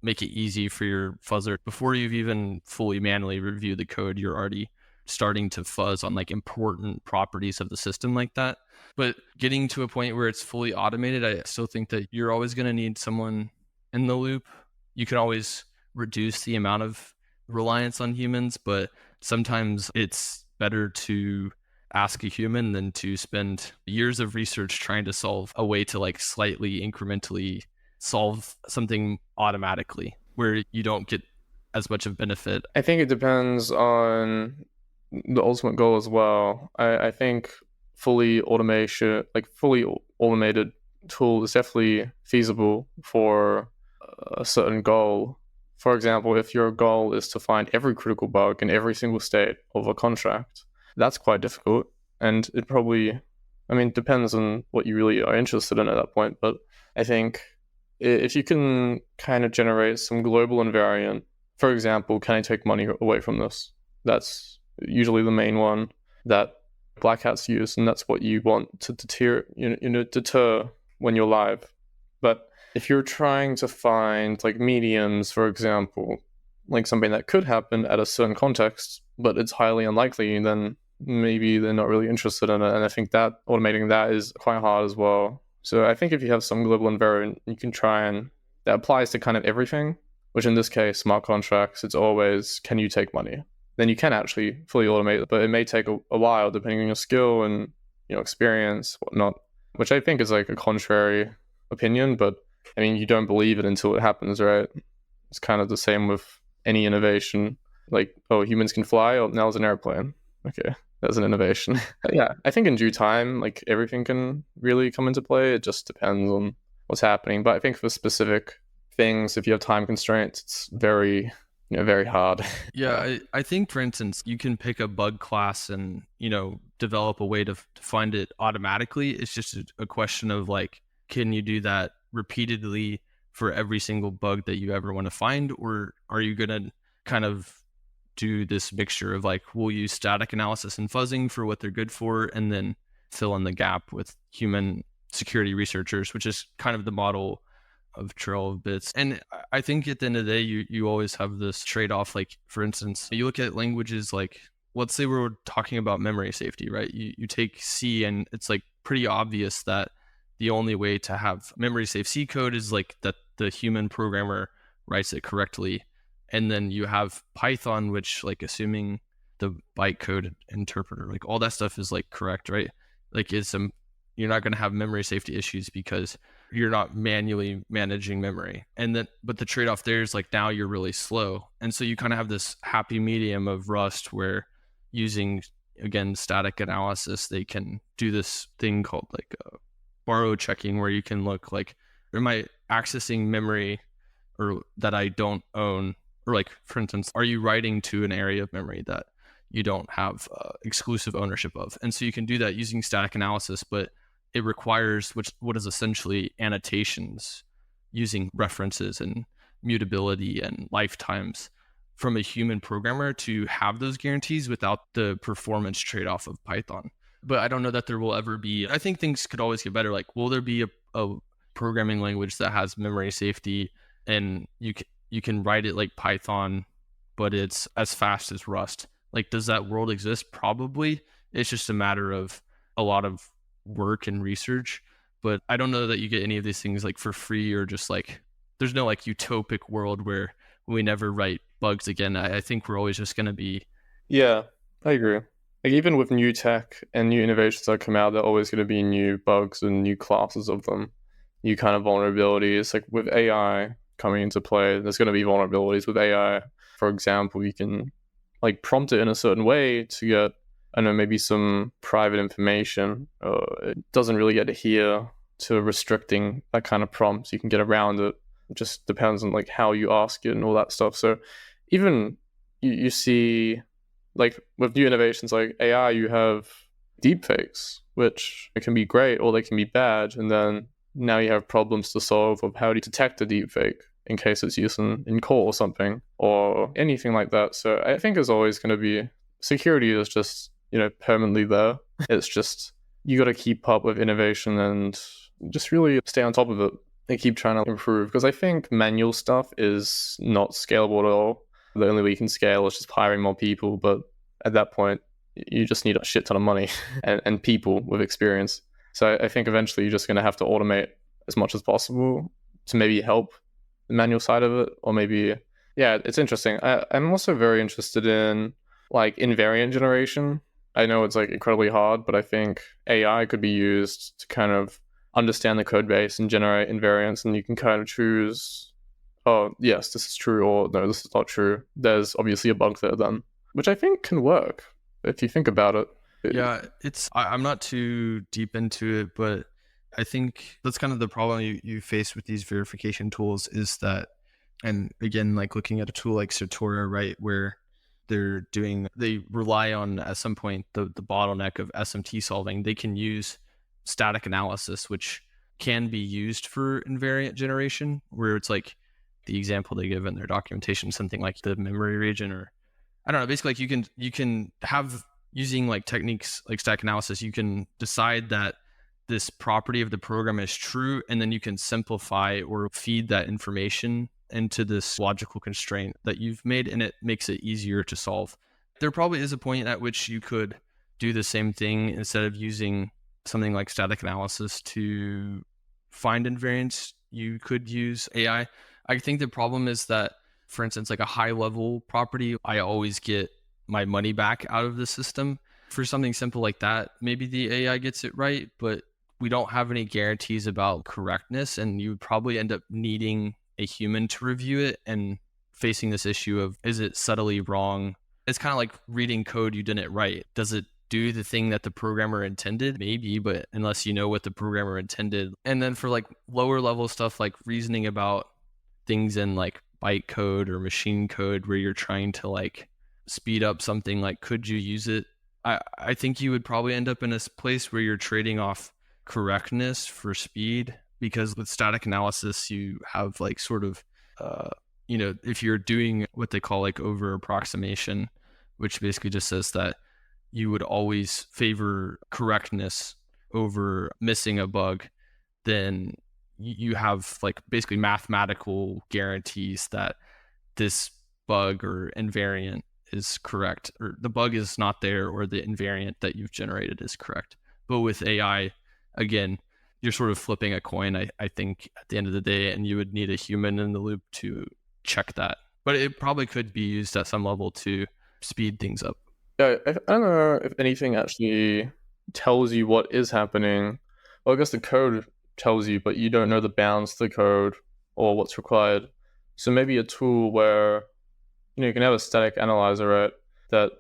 make it easy for your fuzzer before you've even fully manually reviewed the code. You're already starting to fuzz on like important properties of the system like that. But getting to a point where it's fully automated, I still think that you're always going to need someone in the loop. You can always reduce the amount of reliance on humans, but sometimes it's better to ask a human than to spend years of research trying to solve a way to like slightly incrementally solve something automatically where you don't get as much of benefit. I think it depends on the ultimate goal as well. I think fully automated tool is definitely feasible for a certain goal. For example, if your goal is to find every critical bug in every single state of a contract, that's quite difficult. And it probably, depends on what you really are interested in at that point. But I think if you can kind of generate some global invariant, for example, can I take money away from this? That's usually the main one that black hats use, and that's what you want to deter when you're live. But if you're trying to find like mediums, for example, like something that could happen at a certain context, but it's highly unlikely, then maybe they're not really interested in it. And I think that automating that is quite hard as well. So I think if you have some global invariant, you can try and that applies to kind of everything, which in this case, smart contracts, it's always, can you take money? Then you can actually fully automate it, but it may take a while depending on your skill and experience, whatnot, which I think is like a contrary opinion, but you don't believe it until it happens, right? It's kind of the same with any innovation. Like, oh, humans can fly, oh, now there's an airplane. Okay, that's an innovation. Yeah, I think in due time, like everything can really come into play. It just depends on what's happening. But I think for specific things, if you have time constraints, it's very very hard. Yeah, I think, for instance, you can pick a bug class and, develop a way to find it automatically. It's just a question of like, can you do that repeatedly for every single bug that you ever want to find? Or are you going to kind of do this mixture of like, we'll use static analysis and fuzzing for what they're good for, and then fill in the gap with human security researchers, which is kind of the model of trail of bits. And I think at the end of the day, you always have this trade-off. Like, for instance, you look at languages like, let's say we're talking about memory safety, right? You take C, and it's like pretty obvious that the only way to have memory safe C code is like that the human programmer writes it correctly. And then you have Python, which like assuming the bytecode interpreter, like all that stuff is like correct, right? Like you're not going to have memory safety issues because you're not manually managing memory. And then, but the trade-off there is like now you're really slow. And so you kind of have this happy medium of Rust where using, again, static analysis, they can do this thing called like borrow checking, where you can look like, am I accessing memory or that I don't own? Or like, for instance, are you writing to an area of memory that you don't have exclusive ownership of? And so you can do that using static analysis, but it requires what is essentially annotations using references and mutability and lifetimes from a human programmer to have those guarantees without the performance trade-off of Python. But I don't know that there will ever be. I think things could always get better. Like, will there be a programming language that has memory safety and you can write it like Python, but it's as fast as Rust? Like, does that world exist? Probably. It's just a matter of a lot of work and research. But I don't know that you get any of these things like for free, or just like there's no like utopic world where we never write bugs again. I think we're always just going to be. Yeah, I agree. Like even with new tech and new innovations that come out, there are always going to be new bugs and new classes of them, new kind of vulnerabilities. Like with AI coming into play, there's going to be vulnerabilities with AI. For example, you can like prompt it in a certain way to get I know maybe some private information, it doesn't really adhere to restricting that kind of prompts. You can get around it. It just depends on like how you ask it and all that stuff. So even you see like with new innovations like AI, you have deepfakes, which it can be great or they can be bad. And then now you have problems to solve of how do you detect a deepfake in case it's used in court or something or anything like that. So I think there's always going to be security is just, permanently there. It's just you got to keep up with innovation and just really stay on top of it and keep trying to improve. Because I think manual stuff is not scalable at all. The only way you can scale is just hiring more people. But at that point, you just need a shit ton of money and people with experience. So I think eventually you're just going to have to automate as much as possible to maybe help the manual side of it. Or maybe, yeah, it's interesting. I'm also very interested in like invariant generation. I know it's like incredibly hard, but I think AI could be used to kind of understand the code base and generate invariants, and you can kind of choose, oh, yes, this is true, or no, this is not true. There's obviously a bug there then, which I think can work if you think about it. Yeah, I'm not too deep into it, but I think that's kind of the problem you face with these verification tools is that, and again, like looking at a tool like Satora, right, where they rely on at some point the bottleneck of SMT solving. They can use static analysis, which can be used for invariant generation, where it's like the example they give in their documentation, something like the memory region, or I don't know, basically like you can have using like techniques like static analysis, you can decide that this property of the program is true, and then you can simplify or feed that information into this logical constraint that you've made, and it makes it easier to solve. There probably is a point at which you could do the same thing instead of using something like static analysis to find invariants. You could use AI. I think the problem is that, for instance, like a high level property, I always get my money back out of the system. For something simple like that, maybe the AI gets it right, but we don't have any guarantees about correctness, and you would probably end up needing a human to review it and facing this issue of, is it subtly wrong? It's kind of like reading code you didn't write. Does it do the thing that the programmer intended? Maybe, but unless you know what the programmer intended. And then for like lower level stuff, like reasoning about things in like bytecode or machine code where you're trying to like speed up something, like could you use it? I think you would probably end up in a place where you're trading off correctness for speed, because with static analysis you have like sort of if you're doing what they call like over approximation, which basically just says that you would always favor correctness over missing a bug, then you have like basically mathematical guarantees that this bug or invariant is correct, or the bug is not there, or the invariant that you've generated is correct. But with AI, again, you're sort of flipping a coin, I think, at the end of the day, and you would need a human in the loop to check that. But it probably could be used at some level to speed things up. Yeah, I don't know if anything actually tells you what is happening. Well, I guess the code tells you, but you don't know the bounds to the code or what's required. So maybe a tool where you can have a static analyzer, right, that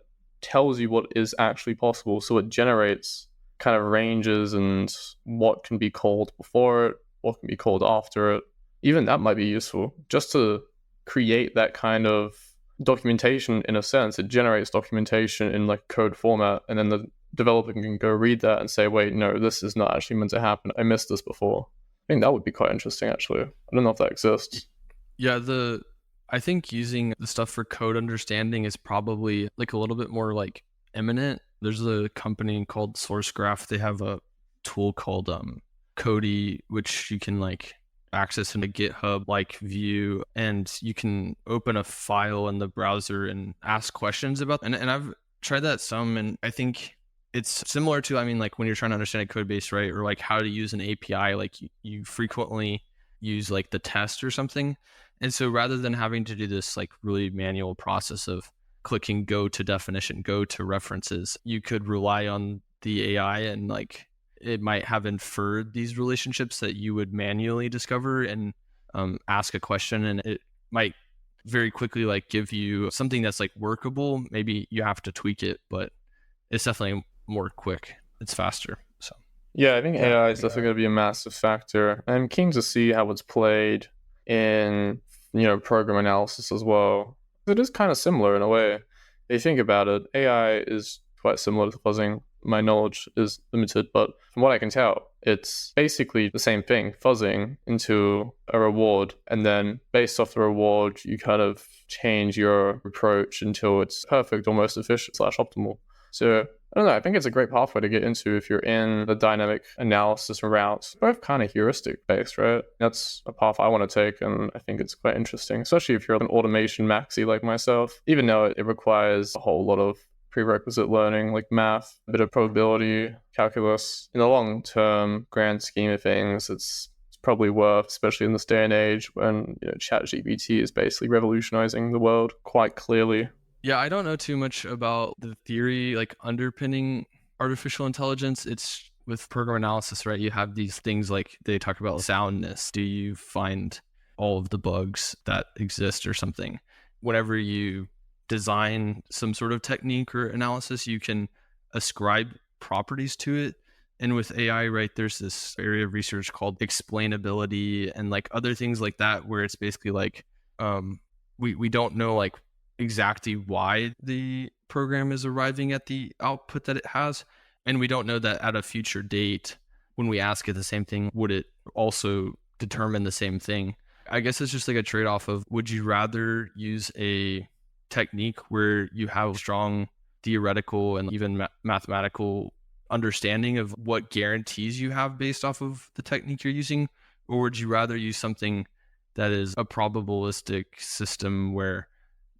tells you what is actually possible. So it generates kind of ranges and what can be called before it, what can be called after it. Even that might be useful just to create that kind of documentation. In a sense, it generates documentation in like code format, and then the developer can go read that and say, wait, no, this is not actually meant to happen. I missed this before. I think that would be quite interesting, actually. I don't know if that exists. Yeah, I think using the stuff for code understanding is probably like a little bit more like imminent. There's a company called SourceGraph. They have a tool called Cody, which you can like access in a GitHub like view, and you can open a file in the browser and ask questions about. And I've tried that some, and I think it's similar to, I mean, like when you're trying to understand a code base, right? Or like how to use an API, like you frequently use like the test or something. And so rather than having to do this like really manual process of clicking go to definition, go to references, you could rely on the AI, and like it might have inferred these relationships that you would manually discover, and ask a question, and it might very quickly like give you something that's like workable. Maybe you have to tweak it, but it's definitely more quick. It's faster. So Yeah, I think AI is definitely going to be a massive factor. I'm keen to see how it's played in, program analysis as well. It is kind of similar in a way. If you think about it, AI is quite similar to fuzzing. My knowledge is limited, but from what I can tell, it's basically the same thing, fuzzing into a reward. And then based off the reward, you kind of change your approach until it's perfect, almost efficient / optimal. So I don't know. I think it's a great pathway to get into if you're in the dynamic analysis route. Both kind of heuristic based, right? That's a path I want to take, and I think it's quite interesting, especially if you're an automation maxi like myself, even though it requires a whole lot of prerequisite learning like math, a bit of probability, calculus. In the long term, grand scheme of things, it's probably worth, especially in this day and age when ChatGPT is basically revolutionizing the world quite clearly. yeah, I don't know too much about the theory like underpinning artificial intelligence. It's with program analysis, right? You have these things like they talk about soundness. Do you find all of the bugs that exist or something? Whenever you design some sort of technique or analysis, you can ascribe properties to it. And with AI, right, there's this area of research called explainability and like other things like that, where it's basically like we don't know like exactly why the program is arriving at the output that it has. And we don't know that at a future date, when we ask it the same thing, would it also determine the same thing? I guess it's just like a trade off of would you rather use a technique where you have strong theoretical and even mathematical understanding of what guarantees you have based off of the technique you're using? Or would you rather use something that is a probabilistic system where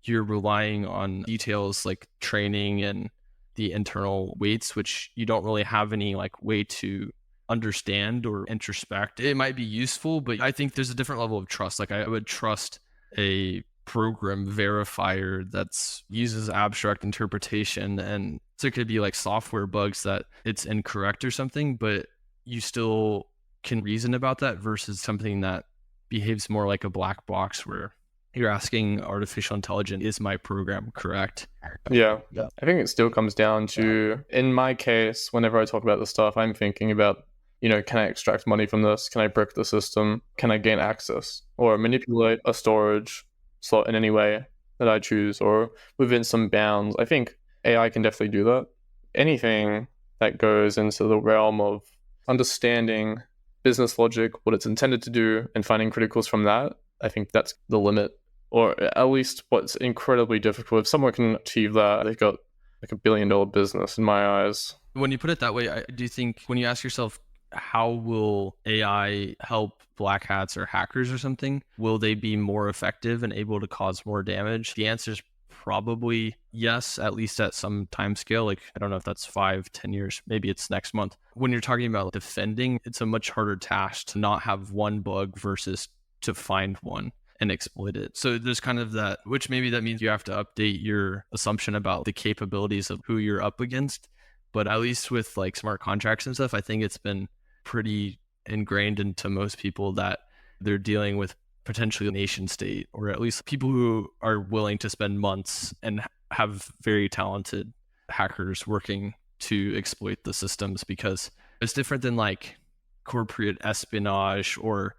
you're relying on details like training and the internal weights, which you don't really have any like way to understand or introspect? It might be useful, but I think there's a different level of trust. Like I would trust a program verifier that's uses abstract interpretation, and so it could be like software bugs that it's incorrect or something, but you still can reason about that versus something that behaves more like a black box where you're asking artificial intelligence, is my program correct? Yeah. I think it still comes down to, in my case, whenever I talk about this stuff, I'm thinking about, can I extract money from this? Can I brick the system? Can I gain access or manipulate a storage slot in any way that I choose or within some bounds? I think AI can definitely do that. Anything that goes into the realm of understanding business logic, what it's intended to do, and finding criticals from that, I think that's the limit. Or at least what's incredibly difficult. If someone can achieve that, they've got like $1 billion business in my eyes. When you put it that way, do you think when you ask yourself, how will AI help black hats or hackers or something? Will they be more effective and able to cause more damage? The answer is probably yes, at least at some time scale. Like, I don't know if that's 5-10 years, maybe it's next month. When you're talking about defending, it's a much harder task to not have one bug versus to find one and exploit it. So there's kind of that, which maybe that means you have to update your assumption about the capabilities of who you're up against. But at least with like smart contracts and stuff, I think it's been pretty ingrained into most people that they're dealing with potentially a nation state, or at least people who are willing to spend months and have very talented hackers working to exploit the systems, because it's different than like corporate espionage or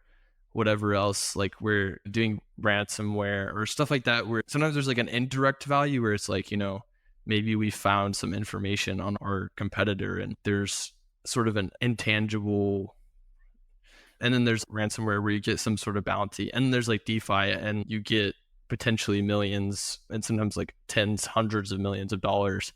whatever else, like we're doing ransomware or stuff like that, where sometimes there's like an indirect value where it's like, maybe we found some information on our competitor and there's sort of an intangible. And then there's ransomware where you get some sort of bounty, and there's like DeFi and you get potentially millions and sometimes like tens, hundreds of millions of dollars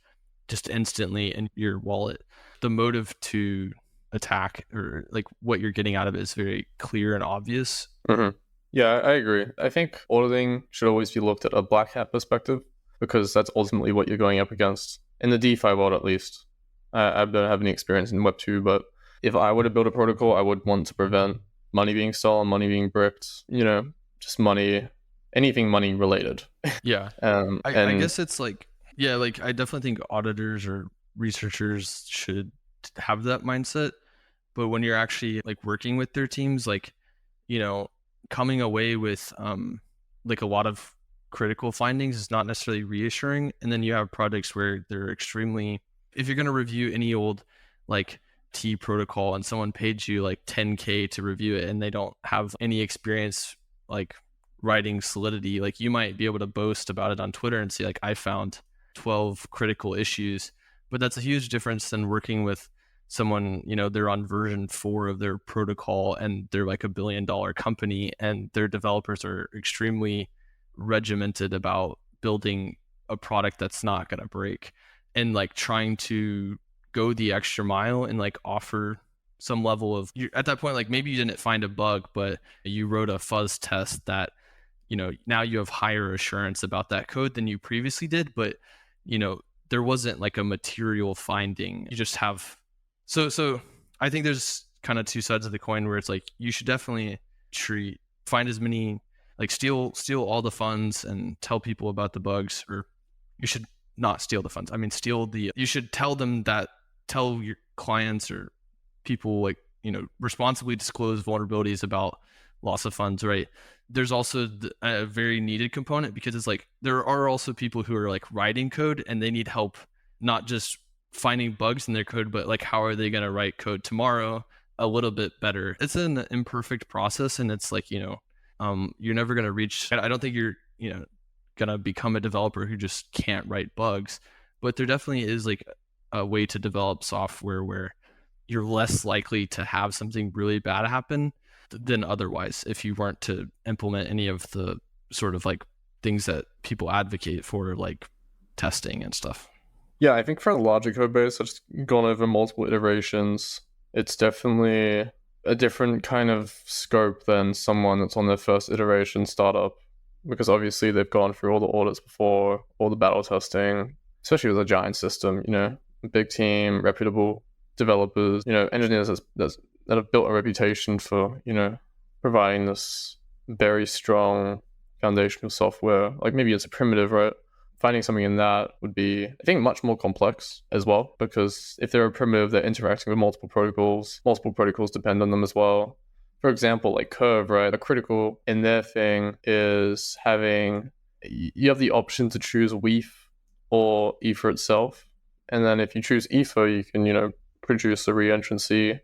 just instantly in your wallet. The motive to attack or like what you're getting out of it is very clear and obvious. Mm-hmm. Yeah, I agree. I think auditing should always be looked at a black hat perspective, because that's ultimately what you're going up against in the DeFi world, at least. I don't have any experience in Web 2, but if I were to build a protocol, I would want to prevent money being stolen, money being bricked, just money, anything money related. Yeah. I guess it's like, yeah, like I definitely think auditors or researchers should have that mindset. But when you're actually like working with their teams, like, coming away with like a lot of critical findings is not necessarily reassuring. And then you have projects where they're extremely If you're going to review any old like T protocol and someone paid you like 10K to review it and they don't have any experience like writing Solidity, like you might be able to boast about it on Twitter and say like, I found 12 critical issues. But that's a huge difference than working with someone, they're on version 4 of their protocol and they're like $1 billion company and their developers are extremely regimented about building a product that's not going to break, and like trying to go the extra mile and like offer some level of, at that point, like maybe you didn't find a bug, but you wrote a fuzz test that, now you have higher assurance about that code than you previously did, but there wasn't like a material finding. You just have, so I think there's kind of two sides of the coin where it's like, you should definitely find as many, like steal all the funds and tell people about the bugs, or you should not steal the funds. I mean, you should tell your clients or people like, responsibly disclose vulnerabilities about loss of funds, right? There's also a very needed component, because it's like, there are also people who are like writing code and they need help, not just finding bugs in their code, but like, how are they going to write code tomorrow a little bit better? It's an imperfect process. And it's like, you're never going to reach, I don't think you're, going to become a developer who just can't write bugs, but there definitely is like a way to develop software where you're less likely to have something really bad happen than otherwise if you weren't to implement any of the sort of like things that people advocate for, like testing and stuff. Yeah, I think for a larger code base that's gone over multiple iterations, it's definitely a different kind of scope than someone that's on their first iteration startup, because obviously they've gone through all the audits before, all the battle testing, especially with a giant system, a big team, reputable developers, engineers that have built a reputation for, providing this very strong foundational software. Like maybe it's a primitive, right? Finding something in that would be, I think, much more complex as well, because if they're a primitive, they're interacting with multiple protocols depend on them as well. For example, like Curve, right? A critical in their thing is you have the option to choose WEAF or Ether itself. And then if you choose Ether, you can, produce a reentrancy,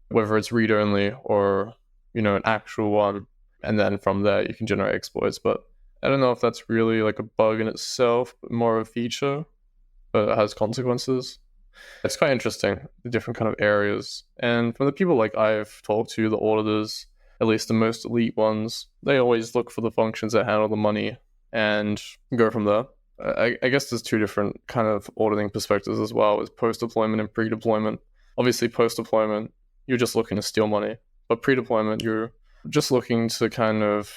whether it's read-only or, an actual one. And then from there, you can generate exploits. But I don't know if that's really like a bug in itself, but more of a feature, but it has consequences. It's quite interesting, the different kind of areas. And from the people like I've talked to, the auditors, at least the most elite ones, they always look for the functions that handle the money and go from there. I guess there's two different kind of auditing perspectives as well, is post-deployment and pre-deployment. Obviously, post-deployment, you're just looking to steal money. But pre-deployment, you're just looking to kind of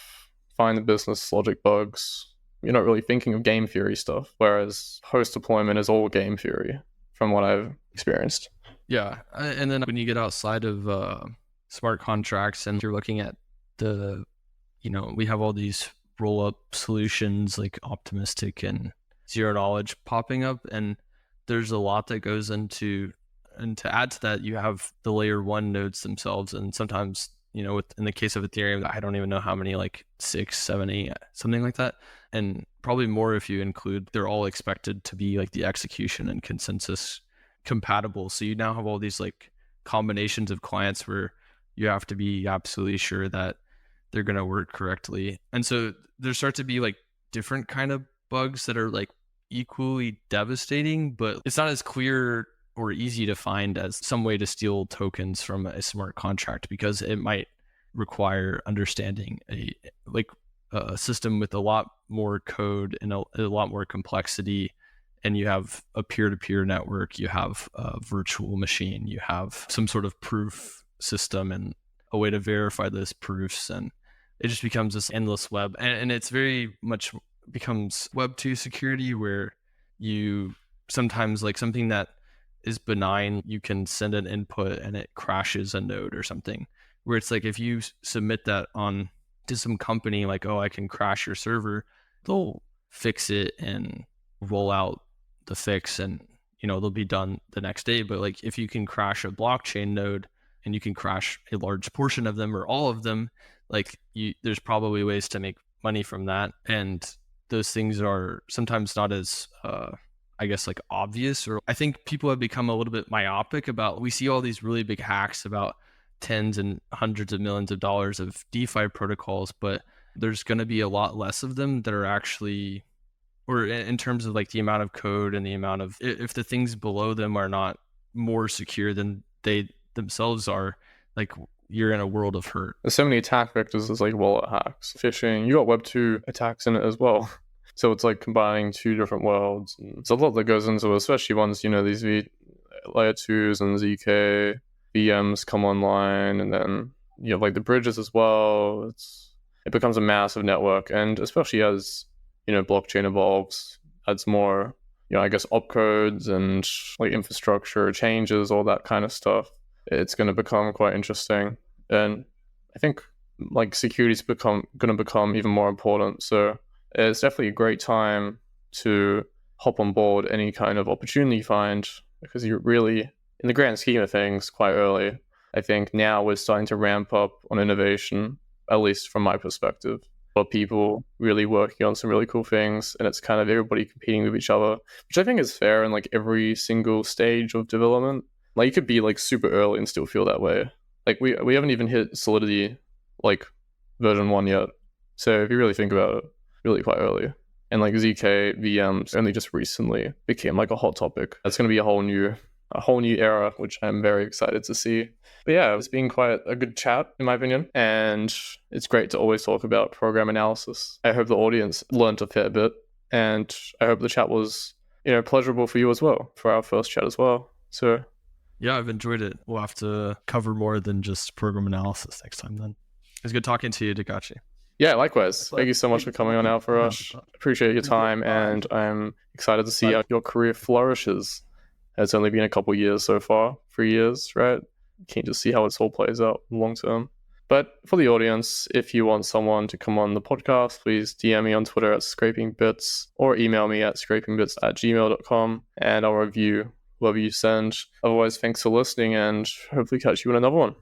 find the business logic bugs. You're not really thinking of game theory stuff, whereas post-deployment is all game theory from what I've experienced. Yeah. And then when you get outside of smart contracts and you're looking at we have all these roll-up solutions like optimistic and zero knowledge popping up, and there's a lot that goes into, and to add to that, you have the layer 1 nodes themselves, and sometimes in the case of Ethereum, I don't even know how many, like 6, 7, 8, something like that, and probably more if you include, they're all expected to be like the execution and consensus compatible. So you now have all these like combinations of clients where you have to be absolutely sure that they're going to work correctly. And so there start to be like different kind of bugs that are like equally devastating, but it's not as clear or easy to find as some way to steal tokens from a smart contract, because it might require understanding a system with a lot more code and a lot more complexity. And you have a peer-to-peer network, you have a virtual machine, you have some sort of proof system and a way to verify those proofs. And it just becomes this endless web. And it's very much becomes Web 2 security, where you sometimes, like something that is benign, you can send an input and it crashes a node or something, where it's like, if you submit that on to some company, like, oh, I can crash your server, they'll fix it and roll out the fix, and they'll be done the next day. But like, if you can crash a blockchain node and you can crash a large portion of them or all of them, like there's probably ways to make money from that. And those things are sometimes not as I guess, like obvious, or I think people have become a little bit myopic about, we see all these really big hacks about tens and hundreds of millions of dollars of DeFi protocols, but there's going to be a lot less of them that are actually, or in terms of like the amount of code and the amount of, if the things below them are not more secure than they themselves are, like you're in a world of hurt. There's so many attack vectors. There's like wallet hacks, phishing. You got Web 2 attacks in it as well. So it's like combining two different worlds. And there's a lot that goes into it, especially once, these layer 2s and ZK VMs come online. And then you have like the bridges as well. It becomes a massive network. And especially as, blockchain evolves, adds more, I guess, opcodes and like infrastructure changes, all that kind of stuff. It's going to become quite interesting. And I think like security is going to become even more important. So it's definitely a great time to hop on board any kind of opportunity you find, because you're really, in the grand scheme of things, quite early. I think now we're starting to ramp up on innovation, at least from my perspective. But people really working on some really cool things, and it's kind of everybody competing with each other, which I think is fair in like every single stage of development. Like you could be like super early and still feel that way. Like we haven't even hit Solidity like version 1 yet. So if you really think about it, really quite early. And like ZK VMs only just recently became like a hot topic. That's going to be a whole new era, which I'm very excited to see. But yeah, it's been quite a good chat in my opinion. And it's great to always talk about program analysis. I hope the audience learned a fair bit. And I hope the chat was, pleasurable for you as well, for our first chat as well. So yeah, I've enjoyed it. We'll have to cover more than just program analysis next time then. It was good talking to you, Takashi. Yeah, likewise. Thank you so much for coming on AlphaRush. Appreciate your time, and I'm excited to see how your career flourishes. It's only been a couple years so far, 3 years, right? Keen to see how this all plays out long term. But for the audience, if you want someone to come on the podcast, please DM me on Twitter at scrapingbits or email me at scrapingbits@gmail.com, and I'll review whoever you send. Otherwise, thanks for listening, and hopefully catch you in another one.